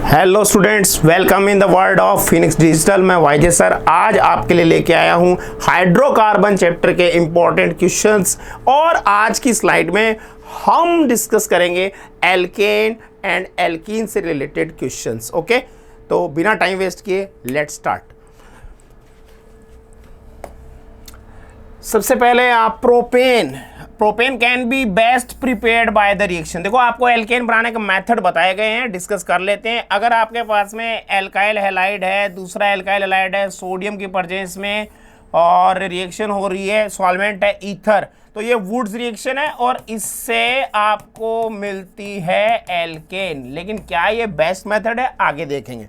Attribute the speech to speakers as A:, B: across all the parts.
A: Hello students, welcome in the world of Phoenix digital. मैं वाईजे sir आज आपके लिए लेके आया हूं हाइड्रोकार्बन चैप्टर के इंपॉर्टेंट क्वेश्चंस। और आज की स्लाइड में हम डिस्कस करेंगे एल्केन एंड एल्कीन से रिलेटेड क्वेश्चंस। ओके, तो बिना टाइम वेस्ट किए लेट्स स्टार्ट। सबसे पहले आप propane can be best prepared by the reaction. देखो, आपको एल्केन बनाने के मेथड बताए गए हैं, डिस्कस कर लेते हैं। अगर आपके पास में एल्काइल हैलाइड है, दूसरा एल्काइल हैलाइड है सोडियम की प्रेजेंस में, और रिएक्शन हो रही है, सॉल्वेंट है ईथर, तो ये वुड्स रिएक्शन है और इससे आपको मिलती है एल्केन। लेकिन क्या ये बेस्ट मेथड है, आगे देखेंगे।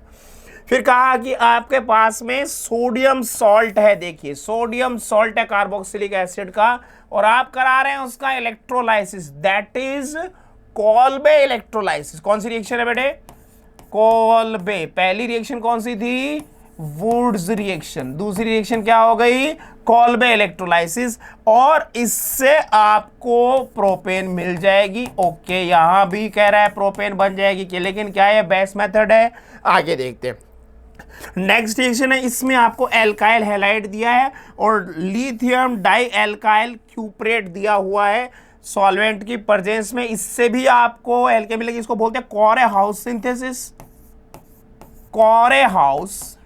A: फिर कहा कि आपके पास में सोडियम सॉल्ट है, देखिए सोडियम सॉल्ट है कार्बोक्सिलिक एसिड का, और आप करा रहे हैं उसका electrolysis, that is Kolbe electrolysis. कौन सी रिएक्शन है बेटे? कोल्बे। पहली रिएक्शन कौन सी थी? Wurtz reaction. दूसरी रिएक्शन क्या हो गई? कोल्बे इलेक्ट्रोलाइसिस, और इससे आपको प्रोपेन मिल जाएगी। ओके, यहां भी कह रहा है प्रोपेन बन जाएगी कि, लेकिन क्या ये बेस्ट मेथड है? आगे देखते हैं। नेक्स्ट रिएक्शन है, इसमें आपको एल्काइल हैलाइड दिया है और लिथियम डाई एल्काइल क्यूप्रेट दिया हुआ है सॉल्वेंट की प्रेजेंस में, इससे भी आपको एल्केन मिलेगी। इसको बोलते हैं कोरे हाउस सिंथेसिस। कोरे हाउस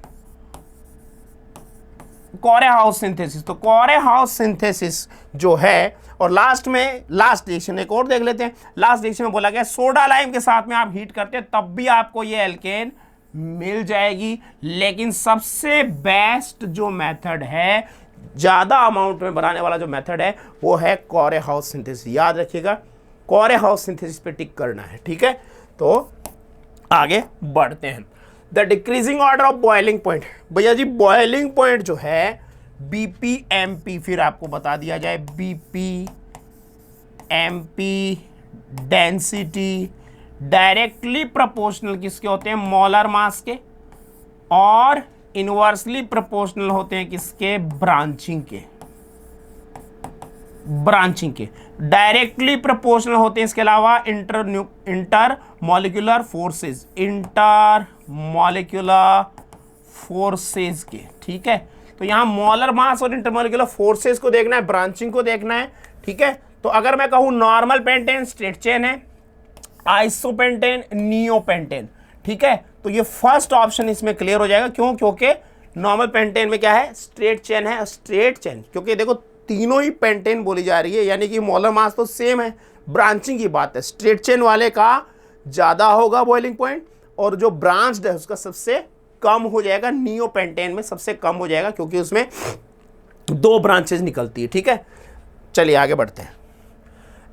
A: सिंथेसिस, तो कोरे हाउस सिंथेसिस जो है। और लास्ट रिएक्शन एक और देख लेते हैं। लास्ट रिएक्शन में बोला गया सोडा लाइम के साथ में आप हीट करते हैं तब भी आपको ये एल्केन मिल जाएगी। लेकिन सबसे बेस्ट जो मेथड है, ज्यादा अमाउंट में बनाने वाला जो मेथड है, वो है कोरे हाउस सिंथेसिस। याद रखिएगा, कोरे हाउस सिंथेसिस पे टिक करना है, ठीक है। तो आगे बढ़ते हैं। The decreasing order of boiling point, भैया जी बॉइलिंग पॉइंट जो है बीपीएमपी, फिर आपको बता दिया जाए बीपीएमपी डेंसिटी डायरेक्टली प्रोपोर्शनल किसके होते हैं? मोलर मास के, और इनवर्सली प्रोपोर्शनल होते हैं किसके? ब्रांचिंग के। डायरेक्टली प्रोपोर्शनल होते हैं इसके अलावा इंटर मॉलिक्यूलर फोर्सेस के, ठीक है। तो यहां मोलर मास और इंटरमॉलिक्यूलर फोर्सेस को देखना है, ब्रांचिंग को देखना है, ठीक है। तो अगर मैं कहूं नॉर्मल पेंटेन स्ट्रेट चेन है, आइसोपेंटेन नियोपेंटेन, ठीक है, तो ये फर्स्ट ऑप्शन इसमें क्लियर हो जाएगा। क्यों? क्योंकि नॉर्मल पेंटेन में क्या है? स्ट्रेट चेन है। स्ट्रेट चेन क्योंकि देखो तीनों ही पेंटेन बोली जा रही है, यानी कि मोलर मास तो सेम है, ब्रांचिंग की बात है। स्ट्रेट चेन वाले का ज्यादा होगा बॉइलिंग पॉइंट, और जो ब्रांच्ड है उसका सबसे कम हो जाएगा। नियोपेंटेन में सबसे कम हो जाएगा क्योंकि उसमें दो ब्रांचेज निकलती है, ठीक है। चलिए आगे बढ़ते हैं।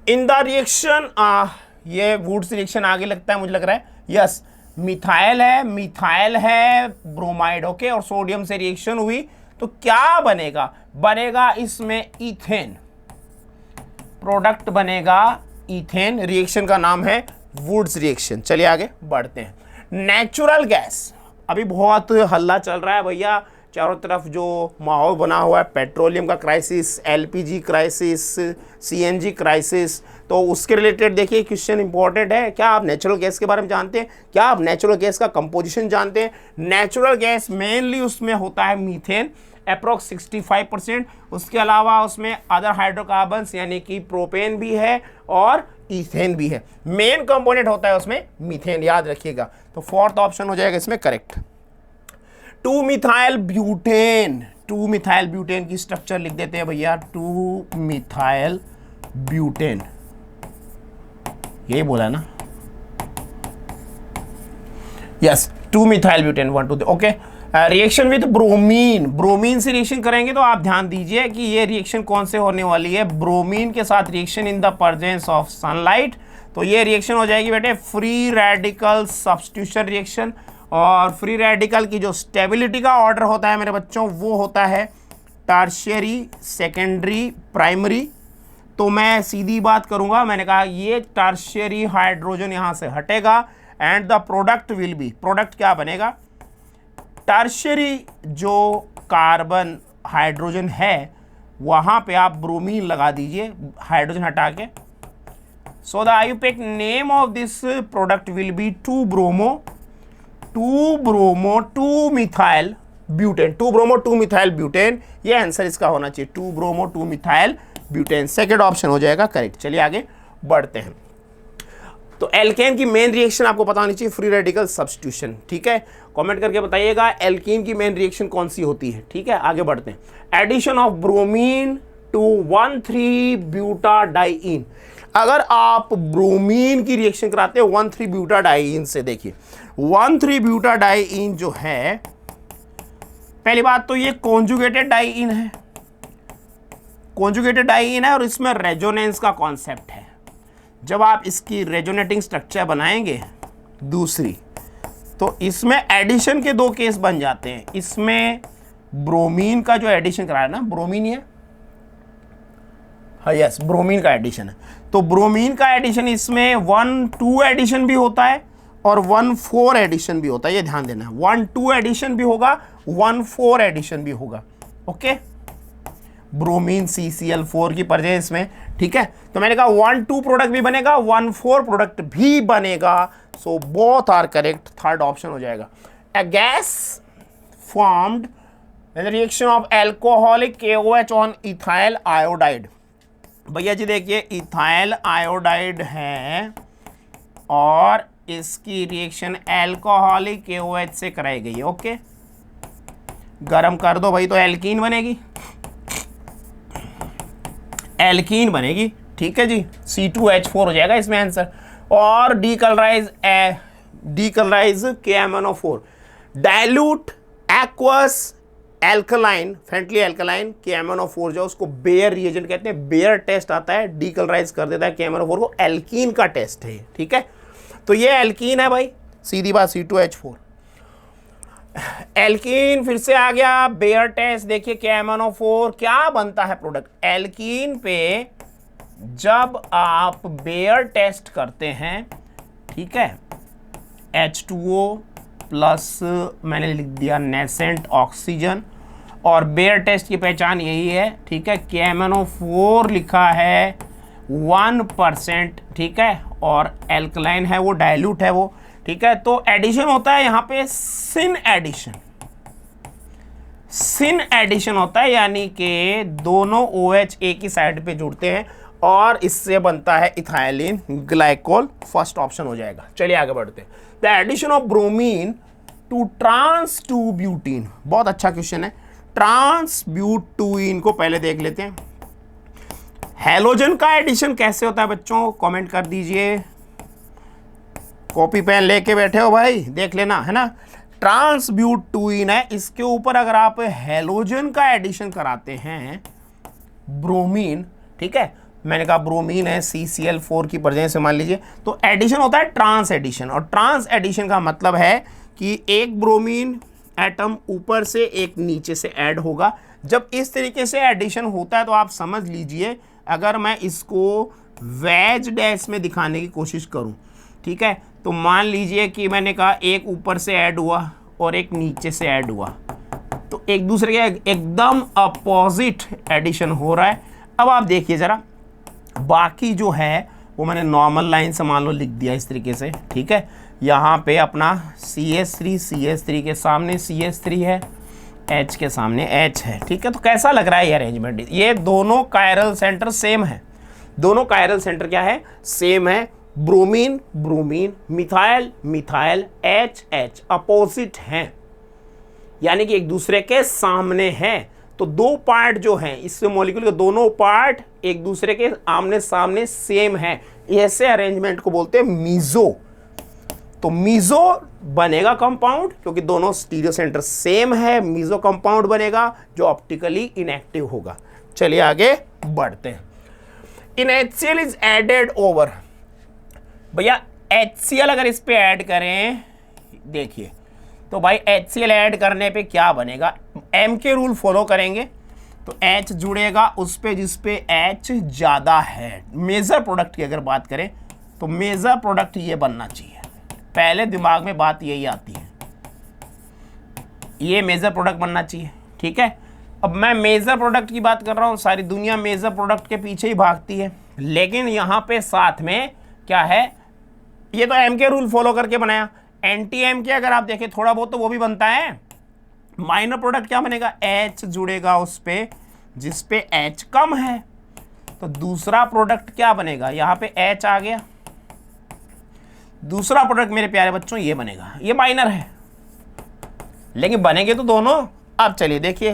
A: इन द रिएक्शन, ये वुड्स रिएक्शन आगे लगता है, मुझे लग रहा है। यस, मिथाइल है ब्रोमाइड, ओके, और सोडियम से रिएक्शन हुई तो क्या बनेगा इसमें इथेन, प्रोडक्ट बनेगा इथेन। रिएक्शन का नाम है वुड्स रिएक्शन। चलिए आगे बढ़ते हैं। नेचुरल गैस, अभी बहुत हल्ला चल रहा है भैया, चारों तरफ जो माहौल बना हुआ है, पेट्रोलियम का crisis, LPG crisis, CNG crisis, तो उसके रिलेटेड देखिए क्वेश्चन इंपॉर्टेंट है। क्या आप नेचुरल गैस के बारे में जानते हैं? क्या आप नेचुरल गैस का कंपोजिशन जानते हैं? नेचुरल गैस मेनली उसमें होता है मीथेन, अप्रोक्स 65%। उसके अलावा उसमें अदर हाइड्रोकार्बन्स यानी कि प्रोपेन भी है और ईथेन भी है। मेन कंपोनेंट होता है उसमें मीथेन, याद रखिएगा। तो फोर्थ ऑप्शन हो जाएगा इसमें करेक्ट। 2-मिथाइल ब्यूटेन की स्ट्रक्चर लिख देते हैं भैया। 2-मिथाइल ब्यूटेन, यही बोला ना? Yes, two methyl butane 1 2 okay. Reaction with bromine से रिएक्शन करेंगे तो आप ध्यान दीजिए कि ये रिएक्शन कौन से होने वाली है? ब्रोमीन के साथ reaction in the presence of sunlight. तो ये रिएक्शन हो जाएगी बेटे फ्री रेडिकल सब्स्टिट्यूशन रिएक्शन। और फ्री रेडिकल की जो स्टेबिलिटी का ऑर्डर होता है मेरे बच्चों, वो होता है टर्शियरी, सेकेंडरी, प्राइमरी। तो मैं सीधी बात करूंगा, मैंने कहा ये टर्शियरी हाइड्रोजन यहां से हटेगा and the product will B, product क्या बनेगा? टर्शियरी जो कार्बन हाइड्रोजन है वहां पे आप ब्रोमीन लगा दीजिए, हाइड्रोजन हटा के। So the IUPAC name of this product will be two bromo 2 bromo 2 methyl butane, 2 bromo 2 methyl butane, ये आंसर इसका होना चाहिए, 2 bromo 2 methyl butane, second option हो जाएगा करेक्ट। चलिए आगे बढ़ते हैं। तो एल्केन की मेन रिएक्शन आपको पता होनी चाहिए, फ्री रेडिकल सब्स्टिट्यूशन, ठीक है। कमेंट करके बताइएगा एल्कीन की मेन रिएक्शन कौन सी होती है, ठीक है। आगे बढ़ते हैं। एडिशन ऑफ ब्रोमीन टू 1,3 ब्यूटाडाइईन, अगर आप ब्रोमीन की रिएक्शन कराते हैं 1,3 ब्यूटाडाइईन से, देखिए 1,3 ब्यूटाडाइईन जो है, पहली बात तो ये कॉन्जुगेटेड डाइईन है, कॉन्जुगेटेड डाइईन है और इसमें रेजोनेंस का कॉन्सेप्ट है। जब आप इसकी रेजोनेटिंग स्ट्रक्चर बनाएंगे दूसरी, तो इसमें एडिशन के 2 केस बन जाते हैं। इसमें ब्रोमीन का जो एडिशन कराया ना, ब्रोमीन है, हाँ यस ब्रोमीन का एडिशन है, तो ब्रोमीन का एडिशन इसमें 1,2 एडिशन भी होता है और 1,4 एडिशन भी होता है, ये ध्यान देना है। 1,2 एडिशन भी होगा, 1,4 एडिशन भी होगा, ओके। ब्रोमीन CCl4 की परजेंस में, ठीक है। तो मैंने कहा 1,2 प्रोडक्ट भी बनेगा, 1,4 प्रोडक्ट भी बनेगा, so both are correct, third option हो जाएगा। A gas formed in reaction of alcoholic KOH on ethyl iodide, भैया जी देखिए इथाइल आयोडाइड है और इसकी रिएक्शन एल्कोहलिक KOH से कराई गई है, ओके। गरम कर दो भाई तो एल्कीन बनेगी, एल्कीन बनेगी, ठीक है जी, C2H4 हो जाएगा इसमें आंसर। और decolourise KMnO4, dilute aqueous alkaline friendly alkaline KMnO4 जो उसको बेयर रिएजेंट कहते हैं, बेयर टेस्ट आता है, डीकलराइज कर देता है KMnO4 को, एल्कीन का टेस्ट है, ठीक है। तो ये एल्कीन है भाई, सीधी बात, C2H4 एल्कीन। फिर से आ गया बेयर टेस्ट, देखिए KMnO4 क्या बनता है प्रोडक्ट। एल्कीन पे जब आप बेयर टेस्ट करते हैं, ठीक है, H2O प्लस मैंने लिख दिया नेसेंट ऑक्सीजन, और बेयर टेस्ट की पहचान यही है, ठीक है। KMnO4 लिखा है 1%, ठीक है, और एल्कलाइन है वो, डाइल्यूट है वो, ठीक है। तो एडिशन होता है यहाँ पे सिन एडिशन, सिन एडिशन होता है, यानी कि दोनों OH एक ही साइड पे जुड़ते हैं और इससे बनता है इथाइलिन ग्लाइकोल, फर्स्ट ऑप्शन हो जाएगा। चलिए आगे बढ़ते हैं। The addition of bromine to trans 2 butene, बहुत अच्छा क्वेश्चन है। ट्रांस ब्यूटीन को पहले देख लेते हैं। हैलोजन का एडिशन कैसे होता है बच्चों, कमेंट कर दीजिए। कॉपी पेन लेके बैठे हो भाई, देख लेना है ना। ट्रांस ब्यूटीन है, इसके ऊपर अगर आप हैलोजन का एडिशन कराते हैं ब्रोमीन, ठीक है, मैंने कहा ब्रोमीन है CCl4 की प्रेजेंस से मान लीजिए, तो एडिशन होता है ट्रांस एडिशन। और ट्रांस एडिशन का मतलब है कि एक ब्रोमीन एटम ऊपर से एक नीचे से ऐड होगा। जब इस तरीके से एडिशन होता है तो आप समझ लीजिए, अगर मैं इसको वेज डैश में दिखाने की कोशिश करूं, ठीक है, तो मान लीजिए कि मैंने कहा एक ऊपर से ऐड हुआ और एक नीचे से ऐड हुआ, तो एक दूसरे के एकदम अपोजिट एडिशन हो रहा है। अब आप देखिए ज़रा, बाकी जो है वो मैंने नॉर्मल लाइन से मान लो लिख दिया इस तरीके से, ठीक है। यहाँ पे अपना CH3 के सामने CH3 है, H के सामने H है, ठीक है। तो कैसा लग रहा है ये अरेंजमेंट, ये दोनों कायरल सेंटर सेम है, दोनों कायरल सेंटर क्या है, सेम है। Bromine bromine, methyl methyl, H opposite हैं, यानी कि एक दूसरे के सामने हैं। तो 2 पार्ट जो हैं इस मॉलिक्यूल के, दोनों पार्ट एक दूसरे के आमने सामने सेम है, ऐसे अरेंजमेंट को बोलते हैं मीजो। तो मीजो बनेगा कंपाउंड, क्योंकि दोनों स्टीरियो सेंटर सेम है, मीजो कंपाउंड बनेगा जो ऑप्टिकली इनएक्टिव होगा। चलिए आगे बढ़ते हैं। इन HCl इज एडेड ओवर, भैया HCl अगर इस पे ऐड करें, देखिए तो भाई HCl ऐड करने पे क्या बनेगा, M के रूल फॉलो करेंगे तो H जुड़ेगा उस पे जिस पे H ज़्यादा है। मेजर प्रोडक्ट की अगर बात करें तो मेजर प्रोडक्ट ये बनना चाहिए, पहले दिमाग में बात यही आती है, ये मेजर प्रोडक्ट बनना चाहिए, ठीक है। अब मैं मेजर प्रोडक्ट की बात कर रहा हूँ, सारी दुनिया मेजर प्रोडक्ट के पीछे ही भागती है, लेकिन यहाँ पे साथ में क्या है, ये तो M के रूल फॉलो करके बनाया, NTM के अगर आप देखें थोड़ा बहुत तो वो भी बनता है। माइनर प्रोडक्ट क्या बनेगा, H जुड़ेगा उस पे जिस पे H कम है, तो दूसरा प्रोडक्ट क्या बनेगा, यहां पे H आ गया, दूसरा प्रोडक्ट मेरे प्यारे बच्चों ये बनेगा। ये माइनर है लेकिन बनेंगे तो दोनों। अब चलिए देखिए,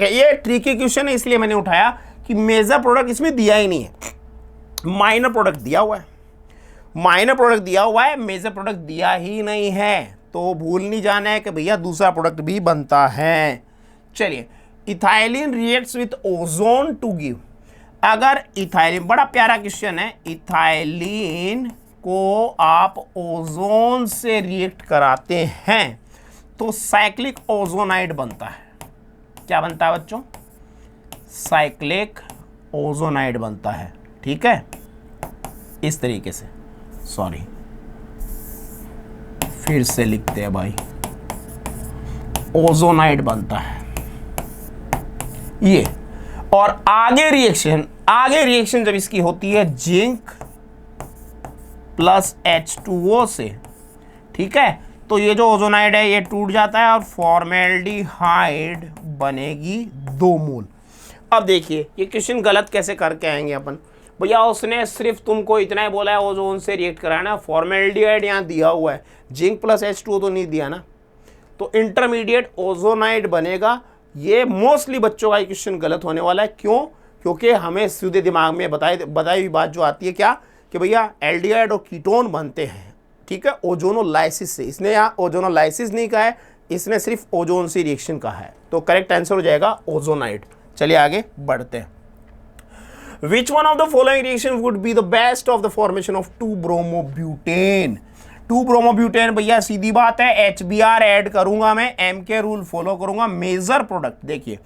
A: ये ट्रिकी क्वेश्चन है इसलिए मैंने उठाया कि मेजर प्रोडक्ट इसमें दिया ही नहीं है, माइनर प्रोडक्ट दिया हुआ है, माइनर प्रोडक्ट दिया हुआ है, मेजर प्रोडक्ट दिया ही नहीं है। तो भूल नहीं जाना है कि भैया दूसरा प्रोडक्ट भी बनता है। चलिए, ethylene reacts with ozone to give, अगर इथाइलिन, बड़ा प्यारा क्वेश्चन है, इथाइलिन को आप ओजोन से रिएक्ट कराते हैं तो साइक्लिक ओजोनाइड बनता है। क्या बनता है बच्चों, साइक्लिक ओजोनाइड बनता है। ठीक है, इस तरीके से, सॉरी फिर से लिखते हैं भाई, ओजोनाइड बनता है ये। और आगे रिएक्शन जब इसकी होती है जिंक प्लस H2O से, ठीक है, तो ये जो ओजोनाइड है ये टूट जाता है और फॉर्मेल्डिहाइड बनेगी 2 मोल। अब देखिए ये क्वेश्चन गलत कैसे करके आएंगे अपन, भैया उसने सिर्फ तुमको इतना ही बोला है ओजोन से रिएक्ट कराना, फॉर्मेल्डिहाइड यहाँ दिया हुआ है, जिंक प्लस H2O तो नहीं दिया ना, तो इंटरमीडिएट ओजोनाइड बनेगा। ये मोस्टली बच्चों का ये क्वेश्चन गलत होने वाला है। क्यों, क्योंकि हमें सीधे दिमाग में बताई हुई बात जो आती है क्या, कि भैया एल्डिहाइड और कीटोन बनते हैं, ठीक है, ओजोनोलाइसिस से। इसने यहाँ ओजोनोलाइसिस नहीं कहा है, इसने सिर्फ ओजोन से रिएक्शन कहा है, तो करेक्ट आंसर हो जाएगा ओजोनाइड। चलिए आगे बढ़ते हैं। Which one of the following reaction would be the best of the formation of 2-bromobutane? 2-bromobutane भैया सीधी बात है, HBr ऐड करूंगा मैं, M के रूल फॉलो करूंगा। मेजर प्रोडक्ट देखिए,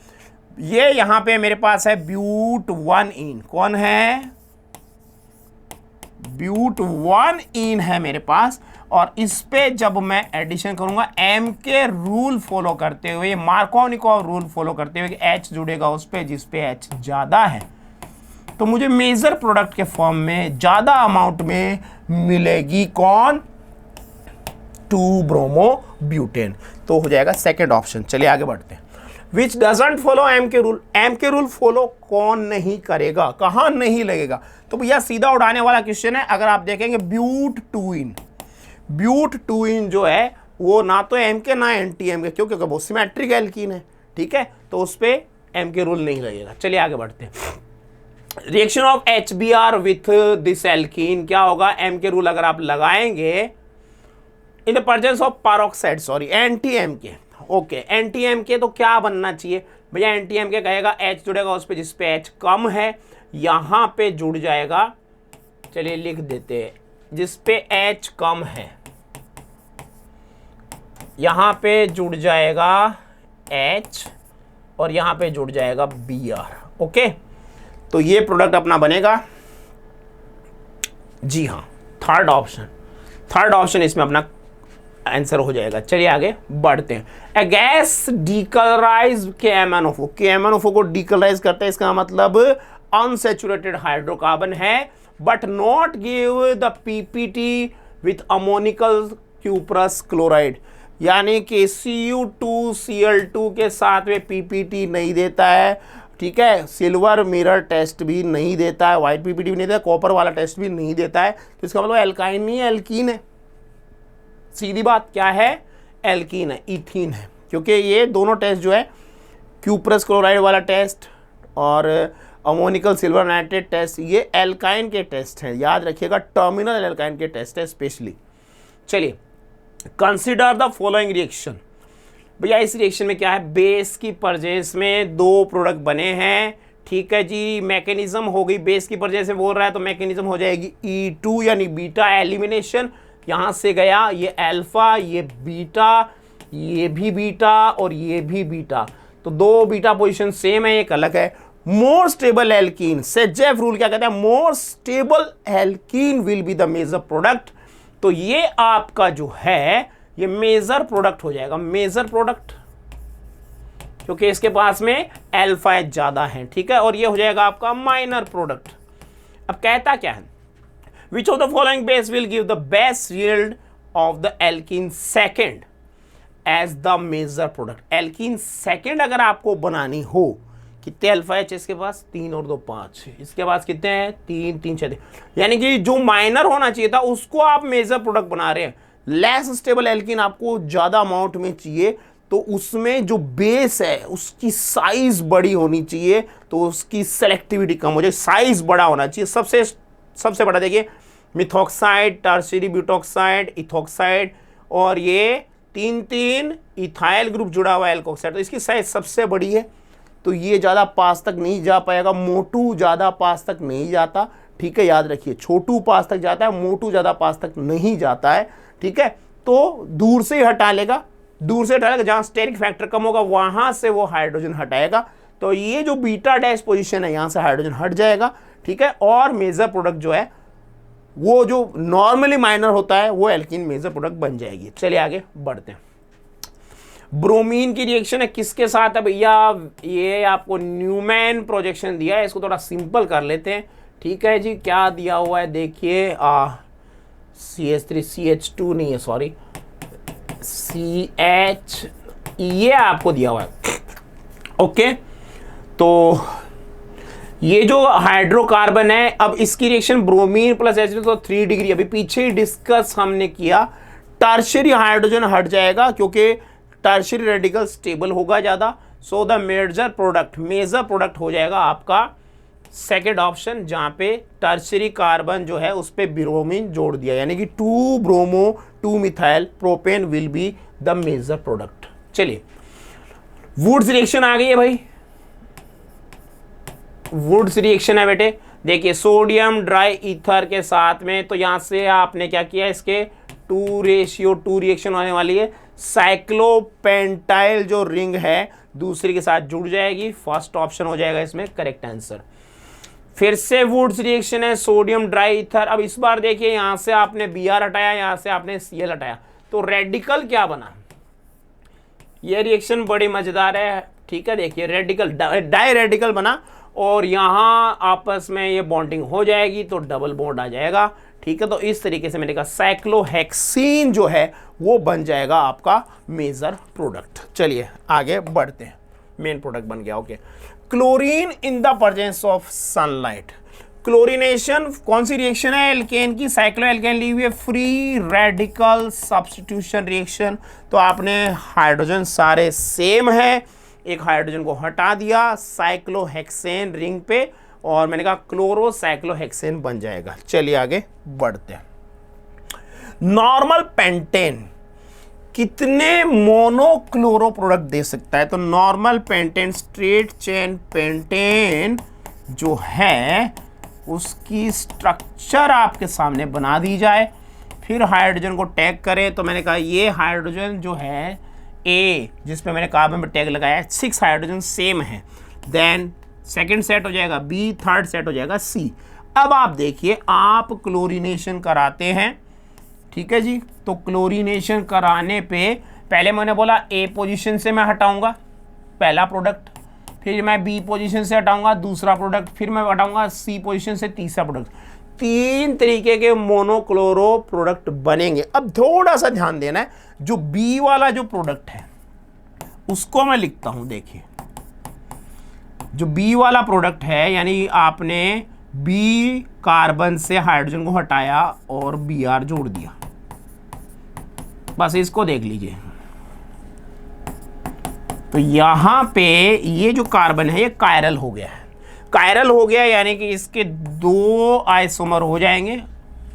A: ये यहां पे मेरे पास है ब्यूट-1-इन, कौन है, ब्यूट-1-इन है मेरे पास, और इस पे जब मैं एडिशन करूंगा M के रूल फॉलो करते हुए, मार्कोनिकोव रूल फॉलो करते हुए, H जुड़ेगा उस पे जिस पे H ज्यादा है, तो मुझे मेजर प्रोडक्ट के फॉर्म में ज्यादा अमाउंट में मिलेगी कौन, 2-ब्रोमोब्यूटेन, तो हो जाएगा सेकंड ऑप्शन। चलिए आगे बढ़ते हैं। विच डजंट फॉलो M के रूल, M के रूल फॉलो कौन नहीं करेगा, कहां नहीं लगेगा, तो भैया सीधा उड़ाने वाला क्वेश्चन है। अगर आप देखेंगे ब्यूट-2-इन, ब्यूट-2-इन जो है वो ना तो M के ना NTM के, क्योंकि वो सिमेट्रिक एल्कीन है, ठीक है, तो उस पे M के रूल नहीं लगेगा। चलिए आगे बढ़ते हैं। Reaction of HBr with this alkene क्या होगा, M के रूल अगर आप लगाएंगे इन the presence of peroxide, sorry NTM के, ओके NTM के, तो क्या बनना चाहिए भैया, NTM के कहेगा H जुड़ेगा उस पे जिस पे H कम है, यहां पे जुड़ जाएगा, चलिए लिख देते हैं, जिस पे H कम है यहां पे जुड़ जाएगा H और यहां पे जुड़ जाएगा Br, ओके, तो ये प्रोडक्ट अपना बनेगा, जी हाँ, थर्ड ऑप्शन इसमें अपना आंसर हो जाएगा। चलिए आगे बढ़ते हैं। ए गैस डीकलराइज KMnO4, KMnO4 को डीकलराइज करते हैं, इसका मतलब अनसैचुरेटेड हाइड्रोकार्बन है, but not give the PPT with ammoniacal cuprous chloride, यानी कि Cu2Cl2 के साथ में PPT नहीं देता है, ठीक है, सिल्वर मिरर टेस्ट भी नहीं देता है, व्हाइट PPT भी नहीं देता है, कॉपर वाला टेस्ट भी नहीं देता है, तो इसका मतलब एल्काइन नहीं है, एल्कीन है। सीधी बात, क्या है, एल्कीन है, इथीन है, क्योंकि ये दोनों टेस्ट जो है, क्यूप्रस क्लोराइड वाला टेस्ट और अमोनिकल सिल्वर नाइट्रेट टेस्ट, ये एल्काइन के टेस्ट हैं, याद रखिएगा, टर्मिनल एल्काइन के टेस्ट है स्पेशली। चलिए, कंसिडर द फॉलोइंग रिएक्शन, भैया इस रिएक्शन में क्या है, बेस की परजेस में 2 प्रोडक्ट बने हैं, ठीक है जी, मैकेनिज्म हो गई, बेस की परजेस में बोल रहा है तो मैकेनिज्म हो जाएगी E2 यानी बीटा एलिमिनेशन, यहां से गया ये अल्फा, ये बीटा, ये भी बीटा और ये भी बीटा, तो 2 बीटा पोजीशन सेम है, एक अलग है। More stable alkene, Saytzeff rule क्या कहता है, more stable alkene will be the major product, तो ये आपका जो है ये मेजर प्रोडक्ट हो जाएगा, मेजर प्रोडक्ट, क्योंकि इसके पास में अल्फा ज्यादा है, ठीक है, और ये हो जाएगा आपका माइनर प्रोडक्ट। अब कहता क्या है, which of the following base will give the best yield of the alkene second as the major product. Alkene second अगर आपको बनानी हो, कितने अल्फा एच इसके पास, 3 और 2 5, इसके पास कितने हैं, 3 3 6, यानी कि जो माइनर होना चाहिए था उसको आप मेजर प्रोडक्ट बना रहे हैं। लेस स्टेबल एल्कीन आपको ज्यादा अमाउंट में चाहिए, तो उसमें जो बेस है उसकी साइज बड़ी होनी चाहिए, तो उसकी सेलेक्टिविटी कम हो जाए, साइज बड़ा होना चाहिए। सबसे बड़ा देखिए मिथॉक्साइड, टर्शियरी ब्यूटॉक्साइड, इथॉक्साइड, और ये 3 इथाइल ग्रुप जुड़ा हुआ है एल्कोक्साइड, तो इसकी साइज सबसे बड़ी है, तो ये ज़्यादा पास तक नहीं जा पाएगा। मोटू ज़्यादा पास तक नहीं जाता, ठीक है, याद रखिए। छोटू पास तक जाता है, मोटू ज़्यादा पास तक नहीं जाता है, ठीक है। तो दूर से ही हटा लेगा, दूर से हटा लेगा, जहाँ स्टेरिक फैक्टर कम होगा वहाँ से वो हाइड्रोजन हटाएगा। तो ये जो बीटा डैश पोजीशन है यहाँ से हाइड्रोजन हट जाएगा, ठीक है। और मेजर प्रोडक्ट जो है वो जो नॉर्मली माइनर होता है वो एल्कीन मेजर प्रोडक्ट बन जाएगी। चलिए आगे बढ़ते हैं। ब्रोमीन की रिएक्शन है किसके साथ है भैया, ये आपको न्यूमैन प्रोजेक्शन दिया है, इसको थोड़ा सिंपल कर लेते हैं, ठीक है जी। क्या दिया हुआ है देखिए, CH3 CH2 नहीं है, सॉरी, CH ये आपको दिया हुआ है, ओके। तो ये जो हाइड्रोकार्बन है, अब इसकी रिएक्शन ब्रोमीन प्लस H2 तो 3 डिग्री, अभी पीछे ही डिस्कस हमने किया, टर्शियरी हाइड्रोजन हट जाएगा क्योंकि टर्शियरी रेडिकल स्टेबल होगा ज्यादा। सो द मेजर प्रोडक्ट हो जाएगा आपका सेकेंड ऑप्शन, जहां पे टर्शियरी कार्बन जो है उस पे ब्रोमीन जोड़ दिया, यानी कि 2 bromo 2 methyl propane will be the major product. चलिए वुड्स रिएक्शन आ गई है भाई, वुड्स रिएक्शन है बेटे, देखिए सोडियम ड्राई ईथर के साथ में, तो यहां से आपने क्या किया, इसके 2:2 रिएक्शन होने वाली है। साइक्लोपेंटाइल जो रिंग है दूसरी के साथ जुड़ जाएगी, फर्स्ट ऑप्शन हो जाएगा इसमें करेक्ट आंसर। फिर से वुड्स रिएक्शन है, सोडियम ड्राई ईथर। अब इस बार देखिए यहां से आपने Br हटाया, यहां से आपने Cl हटाया, तो रेडिकल क्या बना, ये रिएक्शन बड़ी मजेदार है, ठीक है। देखिए रेडिकल डाई रेडिकल बना, और यहां आपस में ये बॉन्डिंग हो जाएगी तो डबल बॉन्ड आ जाएगा, ठीक है। तो इस तरीके से मैंने कहा साइक्लोहेक्सीन जो है वो बन जाएगा आपका मेजर प्रोडक्ट। चलिए आगे बढ़ते हैं, मेन प्रोडक्ट बन गया, okay. Chlorine in the presence of sunlight, chlorination कौन सी रिएक्शन है, एल्केन की, साइक्लो एल्केन ली हुई है, फ्री रेडिकल सब्स्टिट्यूशन रिएक्शन। तो आपने हाइड्रोजन सारे सेम है, एक हाइड्रोजन को हटा दिया साइक्लोहेक्सेन रिंग पे, और मैंने कहा क्लोरोसाइक्लोहेक्सेन बन जाएगा। चलिए आगे बढ़ते हैं। नॉर्मल पेंटेन कितने मोनोक्लोरो प्रोडक्ट दे सकता है, तो normal pentane straight chain pentane जो है उसकी स्ट्रक्चर आपके सामने बना दी जाए, फिर हाइड्रोजन को टैग करें। तो मैंने कहा ये हाइड्रोजन जो है ए, जिसपे मैंने कार्बन पर टैग लगाया है, 6 हाइड्रोजन सेम है, देन सेकंड सेट हो जाएगा बी, थर्ड सेट हो जाएगा सी। अब आप देखिए आप क्लोरीनेशन कराते हैं, ठीक है जी। तो क्लोरीनेशन कराने पे पहले मैंने बोला ए पोजीशन से मैं हटाऊंगा पहला प्रोडक्ट, फिर मैं बी पोजीशन से हटाऊंगा दूसरा प्रोडक्ट, फिर मैं हटाऊंगा सी पोजीशन से तीसरा प्रोडक्ट। 3 तरीके के मोनोक्लोरो प्रोडक्ट बनेंगे। अब थोड़ा सा ध्यान देना है, जो बी वाला जो प्रोडक्ट है उसको मैं लिखता हूं, देखिए जो बी वाला प्रोडक्ट है, यानी आपने बी कार्बन से हाइड्रोजन को हटाया और Br जोड़ दिया, बस इसको देख लीजिए। तो यहां पे ये जो कार्बन है ये कायरल हो गया है, कायरल हो गया यानी कि इसके 2 आइसोमर हो जाएंगे,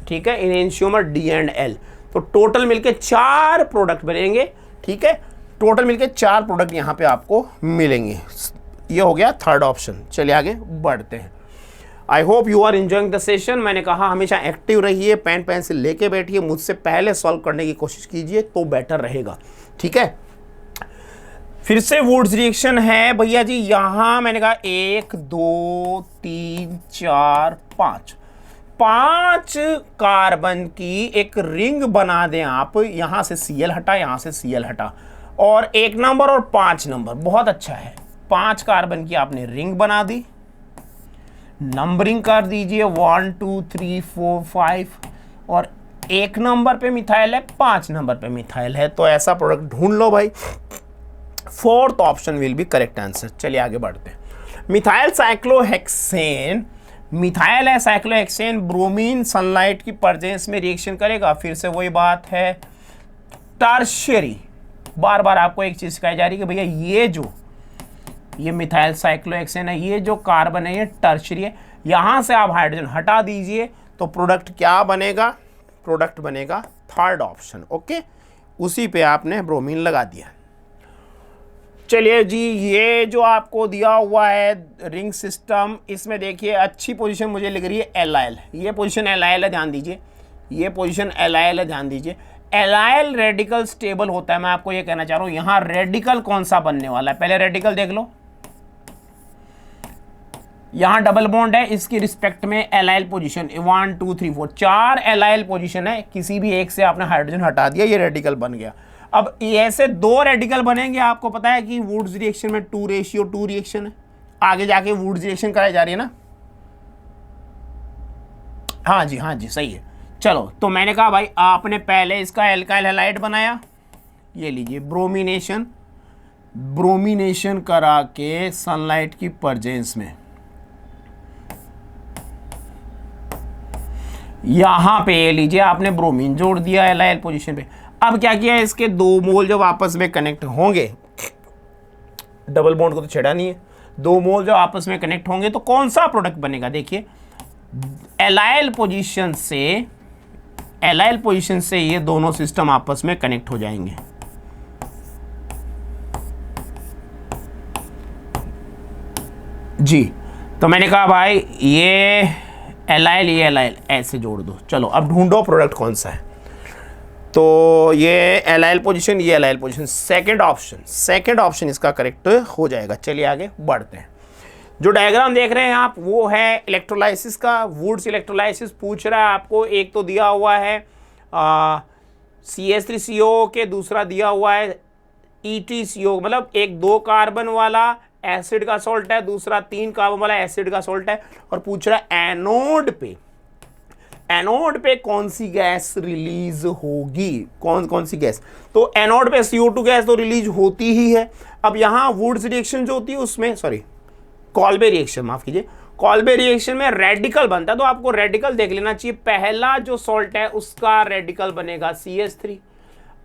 A: ठीक है, इनेंशियोमर D एंड L। तो टोटल मिलके 4 प्रोडक्ट बनेंगे, ठीक है, टोटल मिलके 4 प्रोडक्ट यहां पे आपको मिलेंगे। ये हो गया थर्ड ऑप्शन। चलिए आगे बढ़ते हैं। I hope you are enjoying the session. मैंने कहा हमेशा एक्टिव रहिए, पेन पेंसिल लेके बैठिए, मुझसे पहले सॉल्व करने की कोशिश कीजिए तो बेटर रहेगा, ठीक है। फिर से वुड्स रिएक्शन है भैया जी, यहां मैंने कहा 1 2 3 4 5 कार्बन की एक रिंग बना दें आप। यहां से Cl हटा, यहां से Cl हटा, और 1 नंबर और 5 नंबर, बहुत अच्छा है। 5 कार्बन की आपने रिंग बना दी, नंबरिंग कर दीजिए 1 2 3 4 5, और 1 नंबर पे मिथाइल है, 5 नंबर पे मिथाइल है, तो ऐसा प्रोडक्ट ढूंढ लो भाई। 4th option will be correct answer. चलिए आगे बढ़ते हैं। मिथाइल साइक्लोहेक्सेन, मिथाइल है साइक्लोहेक्सेन, ब्रोमीन सनलाइट की प्रेजेंस में रिएक्शन करेगा। फिर से वही बात है, टर्शियरी। बार बार आपको एक चीज सिखाई जा रही है कि भैया ये मिथाइल साइक्लोहेक्सेन है, ये जो कार्बन है ये टर्शियरी है, यहां से आप हाइड्रोजन हटा दीजिए तो प्रोडक्ट क्या बनेगा? प्रोडक्ट बनेगा 3rd ऑप्शन। ओके, उसी पे आपने ब्रोमीन लगा दिया। चलिए जी, ये जो आपको दिया हुआ है रिंग सिस्टम, इसमें देखिए अच्छी पोजीशन मुझे लग रही है एलाइल। ये पोजीशन एलाइल है, ध्यान दीजिए, ये पोजीशन एलाइल है, ध्यान दीजिए। एलाइल रेडिकल स्टेबल होता है, मैं आपको ये कहना चाह रहा हूं। यहां रेडिकल कौन सा बनने वाला है, पहले रेडिकल देख लो। यहां डबल बॉन्ड है, इसकी रिस्पेक्ट में एलाइल पोजीशन 1 2 3 4 4 एलाइल पोजीशन है, किसी भी एक से आपने हाइड्रोजन हटा दिया, ये रेडिकल बन गया। अब ऐसे 2 रेडिकल बनेंगे। आपको पता है कि वुड्स रिएक्शन में 2:2 रिएक्शन है, आगे जाके वुड्स रिएक्शन कराई जा रही है ना। हाँ जी सही है। चलो, तो मैंने कहा भाई आपने पहले इसका एल्काइल हैलाइड बनाया, ये लीजिए ब्रोमिनेशन करा के सनलाइट की प्रेजेंस में यहां पे ये लीजिए आपने ब्रोमीन जोड़ दिया एलाइल पोजीशन पे। अब क्या किया, इसके 2 मोल जब आपस में कनेक्ट होंगे, डबल बॉन्ड को तो छेड़ा नहीं है, 2 मोल जब आपस में कनेक्ट होंगे तो कौन सा प्रोडक्ट बनेगा? देखिए, एलाइल पोजीशन से ये दोनों सिस्टम आपस में कनेक्ट हो जाएंगे। जी, तो मैंने कहा भाई ये एलाइल ऐसे जोड़ दो। चलो अब ढूंढो प्रोडक्ट कौन सा है। तो ये एलाइल पोजीशन, ये एलाइल पोजीशन, सेकंड ऑप्शन इसका करेक्ट हो जाएगा। चलिए आगे बढ़ते हैं। जो डायग्राम देख रहे हैं आप, वो है इलेक्ट्रोलाइसिस का। वुड्स इलेक्ट्रोलाइसिस पूछ रहा है आपको। एक तो दिया हुआ है CH3CO के, दूसरा दिया हुआ है EtCO, मतलब एक 2 कार्बन वाला एसिड का सॉल्ट है, दूसरा 3 कार्बन वाला एसिड का सॉल्ट है, और पूछ रहा है एनोड पे कौन सी गैस रिलीज होगी, कौन सी गैस। तो एनोड पे CO2 गैस तो रिलीज होती ही है। अब यहां वुड्स रिएक्शन जो होती है उसमें, कॉल्बे रिएक्शन, माफ कीजिए, कॉल्बे रिएक्शन में रेडिकल बनता है, तो आपको रेडिकल देख लेना चाहिए। पहला जो सॉल्ट है उसका रेडिकल बनेगा CH3।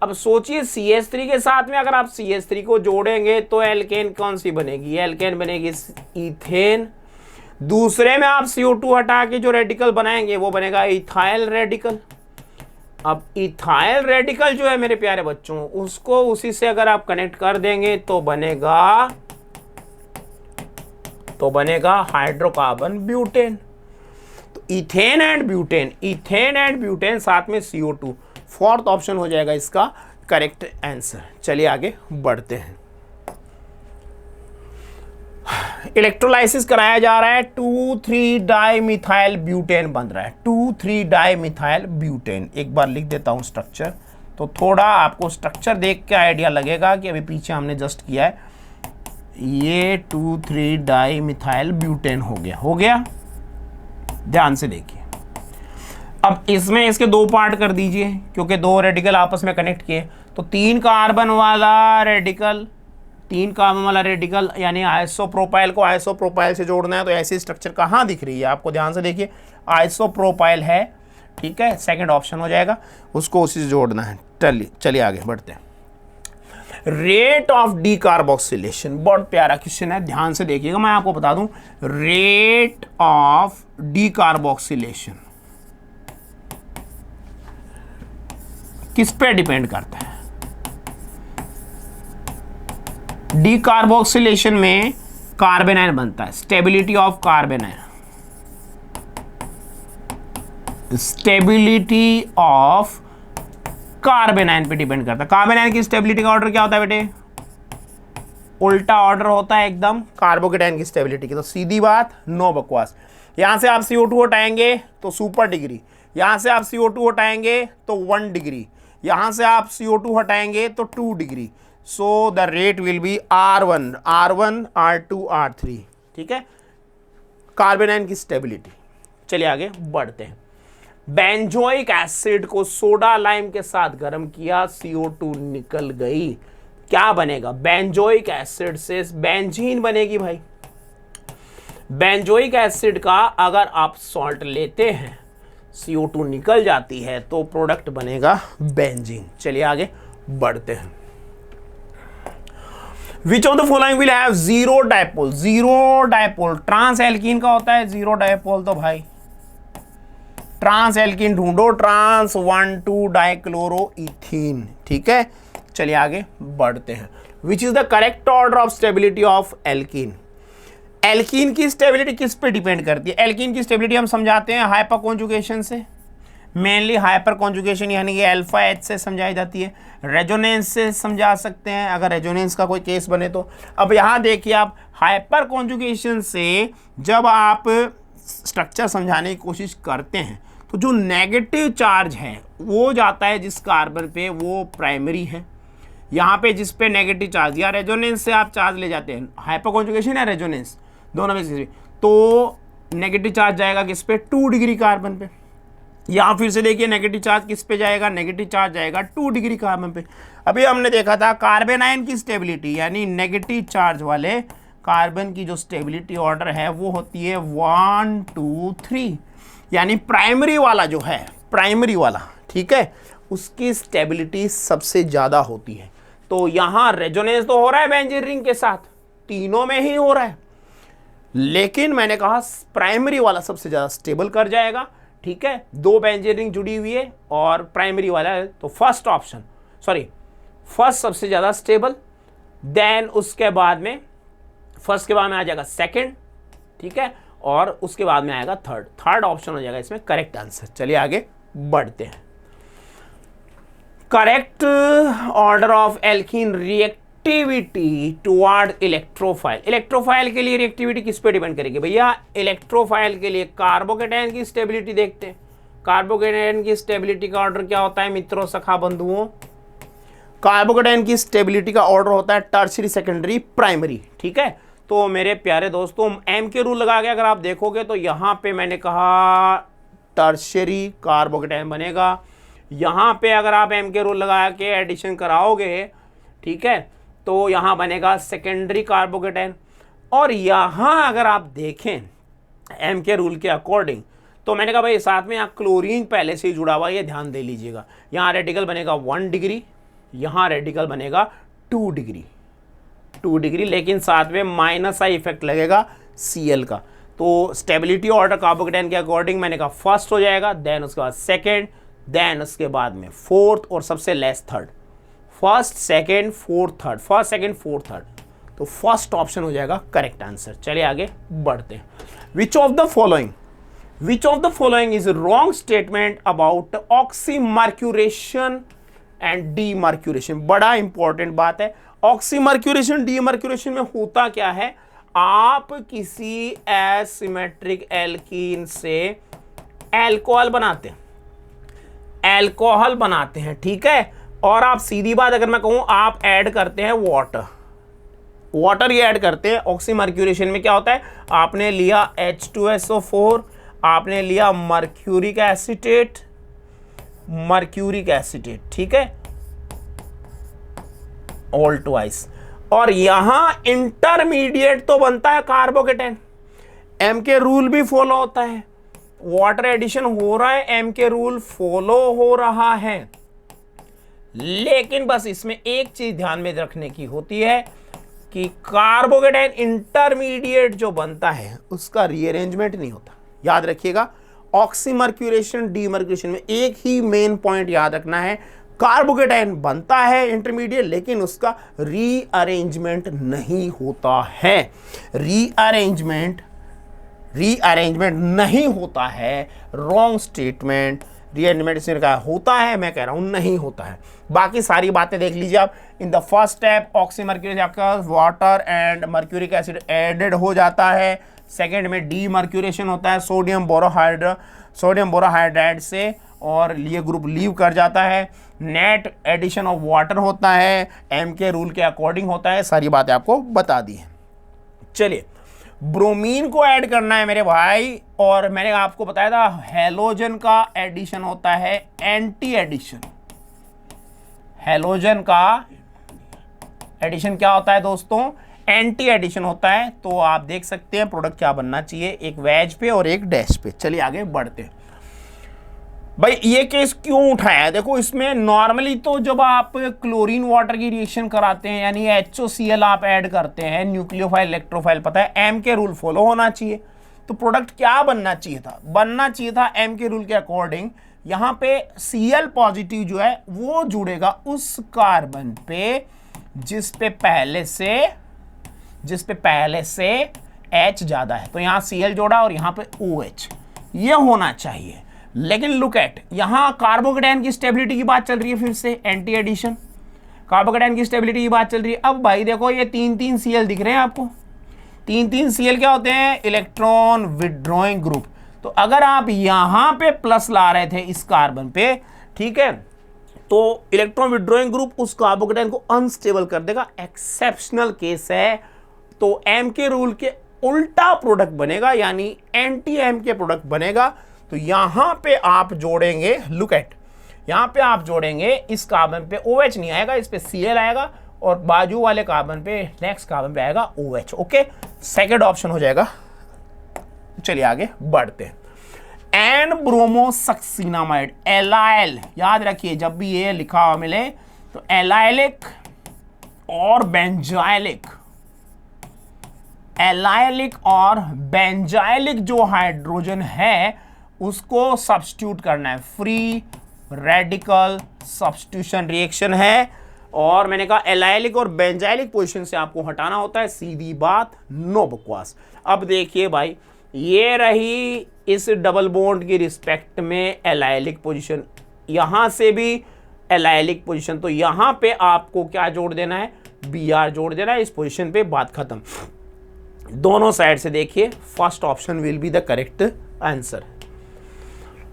A: अब सोचिए CH3 के साथ में अगर आप CH3 को जोड़ेंगे तो एल्केन कौन सी बनेगी? एल्केन बनेगी इथेन। दूसरे में आप CO2 हटा के जो रेडिकल बनाएंगे वो बनेगा इथाइल रेडिकल। अब इथाइल रेडिकल जो है मेरे प्यारे बच्चों, उसको उसी से अगर आप कनेक्ट कर देंगे तो बनेगा हाइड्रोकार्बन ब्यूटेन। तो इथेन एंड ब्यूटेन साथ में CO2, 4th ऑप्शन हो जाएगा इसका करेक्ट आंसर। चलिए आगे बढ़ते हैं। इलेक्ट्रोलाइसिस कराया जा रहा है, 2,3-डाइमिथाइल ब्यूटेन बन रहा है, 2,3-डाइमिथाइल ब्यूटेन। एक बार लिख देता हूं स्ट्रक्चर, तो थोड़ा आपको स्ट्रक्चर देख के आइडिया लगेगा कि अभी पीछे हमने जस्ट किया है। ये 2,3-डाइमिथाइल ब्यूटेन हो गया। ध्यान से देखिए। अब इसमें इसके 2 पार्ट कर दीजिए, क्योंकि 2 रेडिकल आपस में कनेक्ट किए, तो 3 कार्बन वाला रेडिकल यानी आइसोप्रोपाइल को आइसोप्रोपाइल से जोड़ना है। तो ऐसी स्ट्रक्चर कहाँ दिख रही है आपको? ध्यान से देखिए, आइसोप्रोपाइल है, ठीक है, सेकंड ऑप्शन हो जाएगा, उसको उसी से जोड़ना है। चलिए आगे बढ़ते हैं। रेट ऑफ डीकार्बोक्सिलेशन, बहुत प्यारा क्वेश्चन है, ध्यान से देखिएगा। मैं आपको बता दूं, रेट ऑफ डीकार्बोक्सिलेशन किस पे डिपेंड करता है? डीकार्बोक्सिलेशन में कार्बन आयन बनता है, stability of carbon ion, stability of carbon ion पे डिपेंड करता है। कार्बन आयन की स्टेबिलिटी का ऑर्डर क्या होता है बेटे? उल्टा ऑर्डर होता है एकदम कार्बोकेटायन की स्टेबिलिटी की। तो सीधी बात, नो बकवास। यहां से आप CO2 हटाएंगे तो सुपर डिग्री, यहां से आप CO2 हटाएंगे तो 1 डिग्री, यहां से आप CO2 हटाएंगे तो 2 degree. So the rate will be R1, R2, R3, ठीक है, कार्बन आयन की स्टेबिलिटी। चलिए आगे बढ़ते हैं। बेंजोइक एसिड को सोडा लाइम के साथ गर्म किया, CO2 निकल गई, क्या बनेगा? बेंजोइक एसिड से बेंजीन बनेगी भाई। बेंजोइक एसिड का अगर आप सॉल्ट लेते हैं, CO2 निकल जाती है, तो प्रोडक्ट बनेगा बेंजीन। चलिए आगे बढ़ते हैं। Which of the following will have zero dipole? Zero dipole trans alkene का होता है जीरो डायपोल, तो भाई ट्रांस एल्कीन ढूंढो, ट्रांस 1,2 डाइक्लोरोइथीन। ठीक है, चलिए आगे बढ़ते हैं। Which is the correct order of stability of alkene? Alkene की स्टेबिलिटी किस पे डिपेंड करती है? एल्कीन की स्टेबिलिटी हम समझाते हैं हाइपर कॉन्जुगेशन से, मेनली हाइपर कॉन्जुगेशन यानी कि अल्फा H से समझाई जाती है, रेजोनेंस से समझा सकते हैं अगर रेजोनेंस का कोई केस बने तो। अब यहाँ देखिए आप, हाइपर कॉन्जुगेशन से जब आप स्ट्रक्चर समझाने की कोशिश करते हैं तो जो नेगेटिव चार्ज है वो जाता है जिस कार्बन पे, वो प्राइमरी है। यहाँ पे जिस पे नेगेटिव चार्ज, या रेजोनेंस से आप चार्ज ले जाते हैं, हाइपर कॉन्जुगेशन या रेजोनेंस दोनों में से, तो नेगेटिव चार्ज जाएगा किस पे? 2 डिग्री कार्बन पे। यहाँ फिर से देखिए नेगेटिव चार्ज किस पे जाएगा? नेगेटिव चार्ज जाएगा 2 डिग्री कार्बन पे। अभी हमने देखा था कार्बन आयन की स्टेबिलिटी यानी नेगेटिव चार्ज वाले कार्बन की जो स्टेबिलिटी ऑर्डर है वो होती है 1, 2, 3, यानी प्राइमरी वाला जो है, प्राइमरी वाला, ठीक है, उसकी स्टेबिलिटी सबसे ज़्यादा होती है। तो यहाँ रेजोनेंस तो हो रहा है बेंजीन रिंग के साथ, तीनों में ही हो रहा है, लेकिन मैंने कहा प्राइमरी वाला सबसे ज़्यादा स्टेबल कर जाएगा। ठीक है, 2 बेंजीन रिंग जुड़ी हुई है और प्राइमरी वाला है, तो फर्स्ट सबसे ज़्यादा स्टेबल, देन उसके बाद में फर्स्ट के बाद में आ जाएगा सेकंड, ठीक है, और उसके बाद में आएगा थर्ड ऑप्शन हो जाएगा इसमें करेक्ट आंसर। चलिए आगे बढ़ते हैं। Correct order of alkene reactivity toward electrophile. Electrophile के लिए रिएक्टिविटी किस पे डिपेंड करेगी भैया? इलेक्ट्रोफाइल के लिए कार्बोकेटायन की स्टेबिलिटी देखते हैं। कार्बोकेटायन की स्टेबिलिटी का ऑर्डर क्या होता है मित्रों, सखा बंधुओं? कार्बोकेटायन की स्टेबिलिटी का ऑर्डर होता है टर्शियरी, सेकेंडरी, प्राइमरी। ठीक है, तो मेरे प्यारे दोस्तों एम के रूल लगा के अगर आप देखोगे तो यहाँ पे मैंने कहा टर्शियरी कार्बोकेटायन बनेगा। यहाँ पे अगर आप एम के रूल लगा के एडिशन कराओगे, ठीक है, तो यहाँ बनेगा सेकेंडरी कार्बोकेटायन। और यहाँ अगर आप देखें एम के रूल के अकॉर्डिंग, तो मैंने कहा भाई साथ में यहाँ क्लोरीन पहले से ही जुड़ा हुआ है, ये ध्यान दे लीजिएगा। यहाँ रेडिकल बनेगा 1 डिग्री, यहाँ रेडिकल बनेगा 2 डिग्री, लेकिन साथ में माइनस आई इफेक्ट लगेगा Cl का। तो स्टेबिलिटी ऑर्डर कार्बोकेटायन के अकॉर्डिंग मैंने कहा फर्स्ट हो जाएगा, देन उसके बाद सेकेंड, देन उसके बाद में फोर्थ और सबसे less third. First second fourth third, first second fourth third, तो फर्स्ट ऑप्शन हो जाएगा करेक्ट आंसर। चलिए आगे बढ़ते हैं। Which of the following is wrong statement about oxymercuration and demercuration? बड़ा इंपॉर्टेंट बात है। ऑक्सीमर्क्यूरेशन डीमर्क्यूरेशन में होता क्या है, आप किसी एसिमेट्रिक एल्कीन से अल्कोहल बनाते हैं, ठीक है, और आप सीधी बात अगर मैं कहूं आप ऐड करते हैं वाटर ही ऐड करते हैं। ऑक्सीमर्क्यूरेशन में क्या होता है, आपने लिया H2SO4, आपने लिया मर्क्यूरिक एसिटेट, ठीक है, ऑल ट्वाइस, और यहां इंटरमीडिएट तो बनता है कार्बोकेटायन। एम के रूल भी फॉलो होता है, वाटर एडिशन हो रहा है, एम के रूल फॉलो हो रहा है, लेकिन बस इसमें एक चीज ध्यान में रखने की होती है कि कार्बोकेटायन इंटरमीडिएट जो बनता है उसका रीअरेंजमेंट नहीं होता। याद रखिएगा, ऑक्सीमर्क्यूरेशन डीमर्क्यूरेशन में एक ही मेन पॉइंट याद रखना है, कार्बोकेटायन बनता है इंटरमीडिएट लेकिन उसका रीअरेंजमेंट नहीं होता है। रीअरेंजमेंट नहीं होता है, रॉन्ग स्टेटमेंट। रीअरेंजमेंट इसमें का होता है, मैं कह रहा हूं नहीं होता है। बाकी सारी बातें देख लीजिए आप। In the first step oxymercuration आपका water and mercuric acid added हो जाता है। सेकेंड में डीमर्क्यूरेशन होता है सोडियम बोरोहाइड्राइड से, और ये ग्रुप लीव कर जाता है। नेट एडिशन ऑफ वाटर होता है, एम के रूल के अकॉर्डिंग होता है। सारी बातें आपको बता दी है। चलिए ब्रोमीन को ऐड करना है मेरे भाई, और मैंने आपको बताया था हेलोजन का एडिशन होता है एंटी एडिशन। हेलोजन का एडिशन क्या होता है दोस्तों? एंटी एडिशन होता है। तो आप देख सकते हैं प्रोडक्ट क्या बनना चाहिए, एक वेज पे और एक डैश पे। चलिए आगे बढ़ते हैं। भाई ये केस क्यों उठाया है? देखो इसमें नॉर्मली तो जब आप क्लोरीन वाटर की रिएक्शन कराते हैं यानी HOCl आप ऐड करते हैं, न्यूक्लियोफाइल इलेक्ट्रोफाइल, पता है एम के रूल फॉलो होना चाहिए। तो प्रोडक्ट क्या बनना चाहिए था? बनना चाहिए था एम के रूल के अकॉर्डिंग, यहाँ पे Cl पॉजिटिव जो है वो जुड़ेगा उस कार्बन पे जिस पे पहले से H ज्यादा है। तो यहाँ Cl जोड़ा और यहाँ पे OH, ये होना चाहिए। लेकिन लुक एट, यहां कार्बोकेटायन की स्टेबिलिटी की बात चल रही है, फिर से एंटी एडिशन, कार्बोकेटायन की स्टेबिलिटी की बात चल रही है। अब भाई देखो ये 3 Cl दिख रहे हैं आपको, 3 Cl क्या होते हैं? Electron withdrawing group. तो अगर आप यहां पे प्लस ला रहे थे इस कार्बन पे, ठीक है, तो इलेक्ट्रॉन विड्रॉइंग ग्रुप उस कार्बोकेटायन को अनस्टेबल कर देगा। एक्सेप्शनल केस है, तो एम के रूल के उल्टा प्रोडक्ट बनेगा, यानी एंटी एम के प्रोडक्ट बनेगा। तो यहां पे आप जोड़ेंगे, लुक एट, यहां पे आप जोड़ेंगे इस कार्बन पे OH नहीं आएगा, इस पे Cl आएगा, और बाजू वाले कार्बन पे, नेक्स्ट कार्बन पे आएगा OH। ओके, सेकंड ऑप्शन हो जाएगा। चलिए आगे बढ़ते हैं। एन ब्रोमोसक्सिनामाइड, एलाइल, याद रखिए जब भी ये लिखा हुआ मिले तो एलाइलिक और बेंजाइलिक, एलाइलिक और बेंजाइलिक जो हाइड्रोजन है उसको सब्स्टिट्यूट करना है। फ्री रेडिकल सब्स्टिट्यूशन रिएक्शन है, और मैंने कहा एलाइलिक और बेंजाइलिक पोजीशन से आपको हटाना होता है, सीधी बात, नो बकवास। अब देखिए भाई, ये रही इस डबल बॉन्ड की रिस्पेक्ट में एलाइलिक पोजीशन, यहां से भी एलाइलिक पोजीशन, तो यहां पे आपको क्या जोड़ देना है? Br जोड़ देना है इस पोजीशन पे, बात खत्म। दोनों साइड से देखिए, first option will be the correct answer.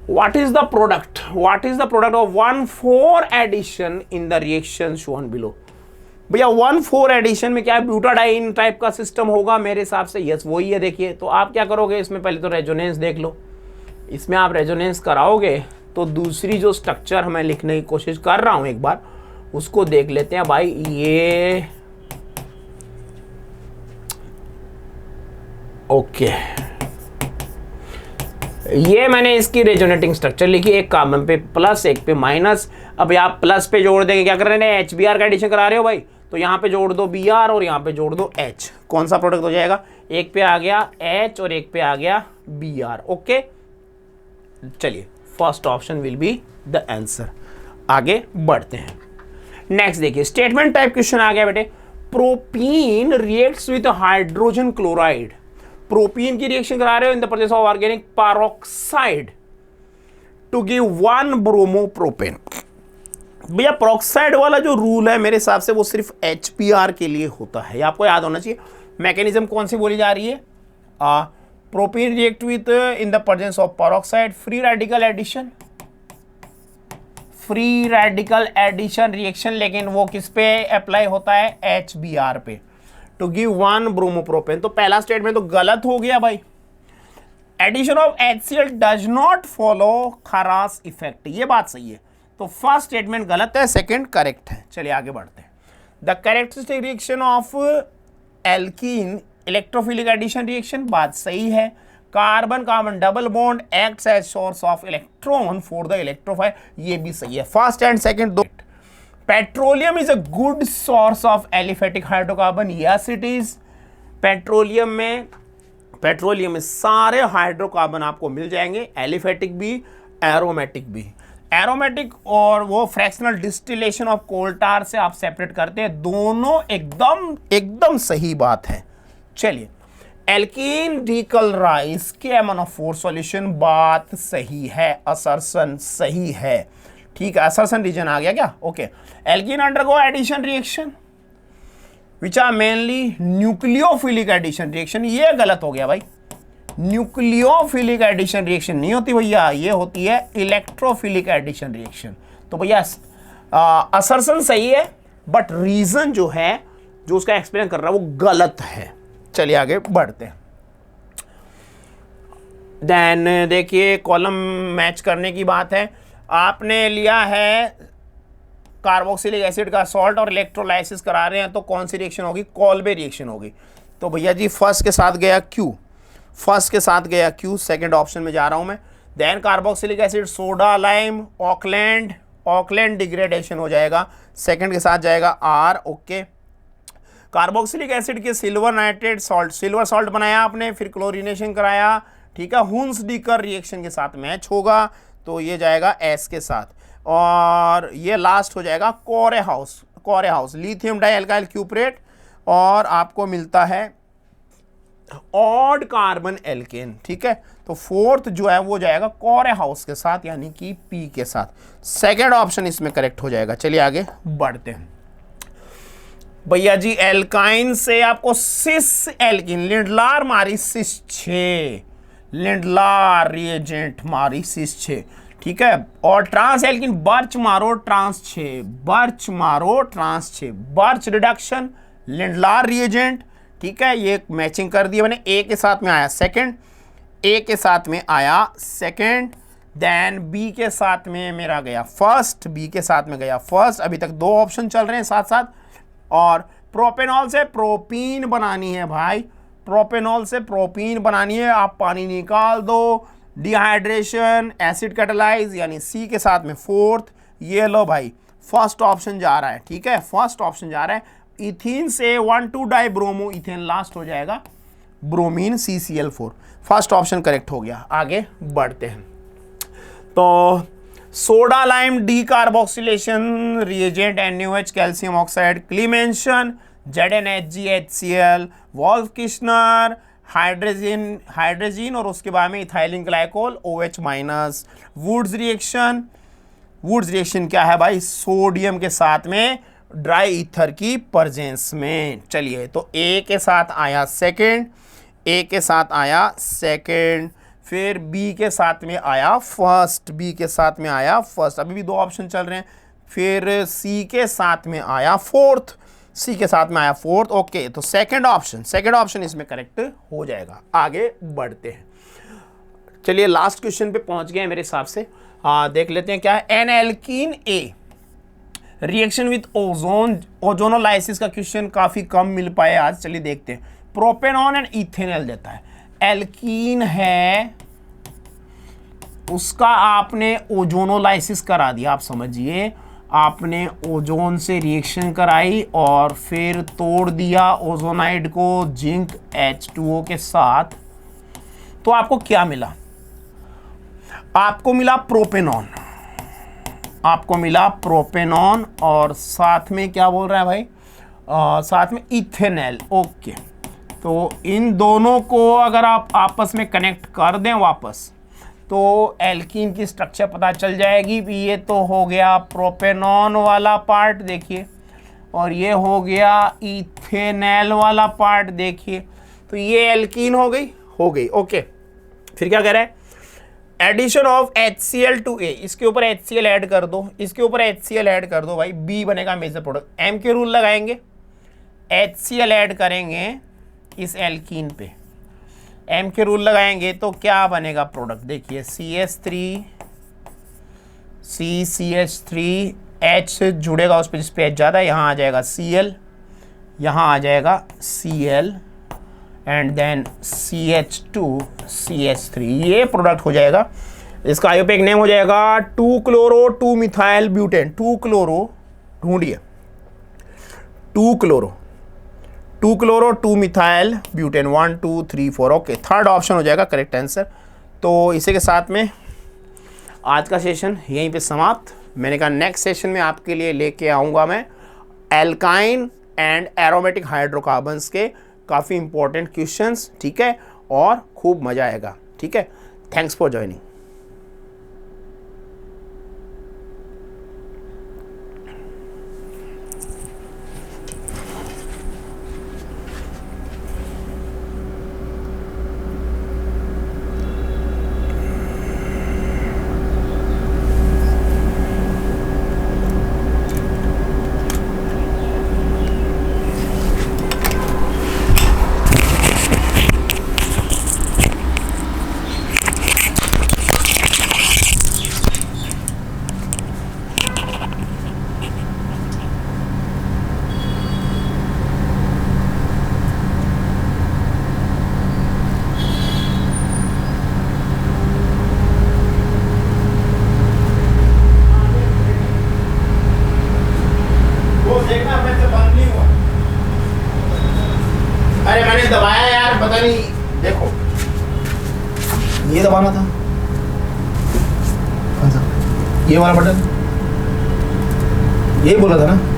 A: What is the product? What is the product of 1,4 addition in the reaction shown below? भैया 1,4 एडिशन में क्या है? ब्यूटाडाइन टाइप का सिस्टम होगा मेरे हिसाब से। यस वही है। देखिए तो आप क्या करोगे, इसमें पहले तो रेजोनेंस देख लो, इसमें आप रेजोनेंस कराओगे तो दूसरी जो स्ट्रक्चर मैं लिखने की कोशिश कर रहा हूं एक बार उसको देख लेते हैं भाई। ये ओके, ये मैंने इसकी रेजोनेटिंग स्ट्रक्चर लिखी, एक कार्बन पे प्लस एक पे माइनस। अब आप प्लस पे जोड़ देंगे, क्या कर रहे हैं? HBr का एडिशन करा रहे हो भाई, तो यहाँ पे जोड़ दो Br और यहाँ पे जोड़ दो H। कौन सा प्रोडक्ट हो जाएगा? एक पे आ गया H और एक पे आ गया Br। ओके, चलिए first option will be the answer. आगे बढ़ते हैं। नेक्स्ट देखिए, स्टेटमेंट टाइप क्वेश्चन आ गया बेटे। Propene reacts with hydrogen chloride, propene की रिएक्शन करा रहे हो in the presence of organic peroxide to give 1 bromopropane. भैया पेरोक्साइड वाला जो रूल है मेरे हिसाब से वो सिर्फ HBr के लिए होता है, आपको याद होना चाहिए। मैकेनिज्म कौन सी बोली जा रही है? Propene react with in the presence of peroxide, free radical addition, free radical addition reaction, लेकिन वो किस पे अप्लाई होता है? HBr पे, टू गिव 1 ब्रोमोप्रोपेन। तो पहला स्टेटमेंट तो गलत हो गया भाई। Addition of HCl does not follow Kharasch effect, ये बात सही है। तो फर्स्ट स्टेटमेंट गलत है, सेकंड करेक्ट है। चलिए आगे बढ़ते हैं। The characteristic reaction of alkene electrophilic addition reaction, बात सही है। Carbon carbon double bond acts as source of electron for the electrophile, ये भी सही है। फर्स्ट एंड सेकंड दो। Petroleum is a good source of aliphatic hydrocarbon, yes it is. Petroleum में सारे हाइड्रोकार्बन आपको मिल जाएंगे, एलिफेटिक भी एरोमेटिक भी। एरोमेटिक और वो फ्रैक्शनल डिस्टिलेशन ऑफ कोल टार से आप सेपरेट करते हैं, दोनों एकदम सही बात है। चलिए, एल्कीन डीकलराइज के MnO4 सॉल्यूशन, बात सही है, असर्शन सही है। ठीक है, असर्शन रीजन आ गया क्या? Okay. Alkene undergo addition reaction which are mainly nucleophilic addition reaction, ये गलत हो गया भाई। न्यूक्लियोफिलिक एडिशन रिएक्शन नहीं होती भैया, ये होती है इलेक्ट्रोफिलिक एडिशन रिएक्शन। तो भैया असर्शन सही है, बट रीजन जो है जो उसका एक्सप्लेन कर रहा है वो गलत है। चलिए आगे बढ़ते हैं। देन देखिए कॉलम मैच करने की बात है, आपने लिया है कार्बोक्सिलिक एसिड का सॉल्ट और इलेक्ट्रोलाइसिस करा रहे हैं, तो कौन सी रिएक्शन होगी? कॉल्बे रिएक्शन होगी। तो भैया जी फर्स्ट के साथ गया क्यू, फर्स्ट के साथ गया क्यू, सेकंड ऑप्शन में जा रहा हूं मैं। Then carboxylic acid, soda, lime, ऑकलैंड, ऑकलैंड डिग्रेडेशन हो जाएगा, सेकंड के साथ जाएगा आर। ओके, कार्बोक्सिलिक एसिड के silver nitrate salt, silver salt बनाया आपने, फिर क्लोरीनेशन कराया, ठीक है, हुंस डीकर रिएक्शन के साथ मैच होगा, तो ये जाएगा एस के साथ। और ये लास्ट हो जाएगा Corey House, Corey House, lithium di alkyl cuprate, और आपको मिलता है ऑड कार्बन एल्केन, ठीक है। तो फोर्थ जो है वो जाएगा कोरे हाउस के साथ, यानी कि पी के साथ। सेकंड ऑप्शन इसमें करेक्ट हो जाएगा। चलिए आगे बढ़ते हैं भैया जी। एल्काइन से आपको सिस एल्किन, लिंडलार मारी सिस 6, लिंडलार रिएजेंट मारी सिस 6, ठीक है। और ट्रांस एल्किन बर्च मारो ट्रांस 6, बर्च मारो trans 6, Birch reduction, Lindlar reagent, ठीक है। ये मैचिंग कर दिया मैंने, ए के साथ में आया सेकंड, ए के साथ में आया सेकंड, देन बी के साथ में मेरा गया फर्स्ट, बी के साथ में गया फर्स्ट। अभी तक दो ऑप्शन चल रहे हैं साथ साथ। और प्रोपेनॉल से प्रोपीन बनानी है भाई, प्रोपेनॉल से प्रोपीन बनानी है, आप पानी निकाल दो, डिहाइड्रेशन, एसिड कैटालाइज, यानी सी के साथ में फोर्थ। ये लो भाई फर्स्ट ऑप्शन जा रहा है, ठीक है, फर्स्ट ऑप्शन जा रहा है। इथीन से 1,2 डाई ब्रोमो इथेन, लास्ट हो जाएगा bromine CCl4। First option correct हो गया। आगे बढ़ते हैं। तो soda lime decarboxylation reagent, NaOH, calcium oxide, Clemmensen, ZnHgHCl, Wolff Kishner, hydrogen, hydrogen और उसके बाद में ethylene glycol OH-। Wurtz reaction, Wurtz reaction क्या है भाई? सोडियम के साथ में ड्राई ईथर की प्रेजेंस में। चलिए, तो ए के साथ आया सेकंड, ए के साथ आया सेकंड, फिर बी के साथ में आया फर्स्ट, बी के साथ में आया फर्स्ट, अभी भी दो ऑप्शन चल रहे हैं। फिर सी के साथ में आया फोर्थ, सी के साथ में आया फोर्थ। ओके, तो सेकंड ऑप्शन इसमें करेक्ट हो जाएगा। आगे बढ़ते हैं। चलिए लास्ट क्वेश्चन पे पहुंच गए मेरे हिसाब से। देख लेते हैं क्या है। N alkene A reaction with ozone, ozonolysis का क्वेश्चन काफी कम मिल पाए आज। चलिए देखते हैं। प्रोपेनॉन एंड इथेनॉल देता है, एल्कीन है, उसका आपने ओजोनोलाइसिस करा दिया। आप समझिए, आपने ओजोन से रिएक्शन कराई और फिर तोड़ दिया ओजोनाइड को जिंक H2O के साथ, तो आपको क्या मिला? आपको मिला प्रोपेनॉन, आपको मिला प्रोपेनॉन, और साथ में क्या बोल रहा है भाई? साथ में इथेनॉल। ओके, तो इन दोनों को अगर आप आपस में कनेक्ट कर दें वापस, तो एल्कीन की स्ट्रक्चर पता चल जाएगी। ये तो हो गया प्रोपेनॉन वाला पार्ट देखिए, और ये हो गया इथेनॉल वाला पार्ट देखिए, तो ये एल्कीन हो गई। ओके, फिर क्या कह रहा है? Addition of HCl to A, इसके ऊपर HCl ऐड कर दो, इसके ऊपर HCl ऐड कर दो भाई, B बनेगा मेजर प्रोडक्ट। M के रूल लगाएंगे, HCl ऐड करेंगे इस एल्कीन पे, M के रूल लगाएंगे तो क्या बनेगा प्रोडक्ट? देखिए CH3, CCH3, H जुड़ेगा उस पर जिस पे H ज़्यादा है, यहाँ आ जाएगा Cl, यहाँ आ जाएगा Cl, and then CH2, CH3, ये प्रोडक्ट हो जाएगा। इसका आयोपेक नेम हो जाएगा 2-क्लोरो 2-मिथाइल ब्यूटेन। 2-क्लोरो ढूंढिए, 2-क्लोरो 2-मिथाइल ब्यूटेन, 1 2 3 4। ओके, थर्ड ऑप्शन हो जाएगा करेक्ट आंसर। तो इसी के साथ में आज का सेशन यहीं पे समाप्त। मैंने कहा नेक्स्ट सेशन में आपके लिए लेके आऊँगा मैं एल्काइन एंड एरोमेटिक हाइड्रोकार्बन्स के काफ़ी इंपॉर्टेंट क्वेश्चंस, ठीक है, और खूब मज़ा आएगा, ठीक है। Thanks for joining. दबाया यार, पता नहीं, देखो ये दबाना था, कौन सा, ये वाला बटन, यही बोला था ना।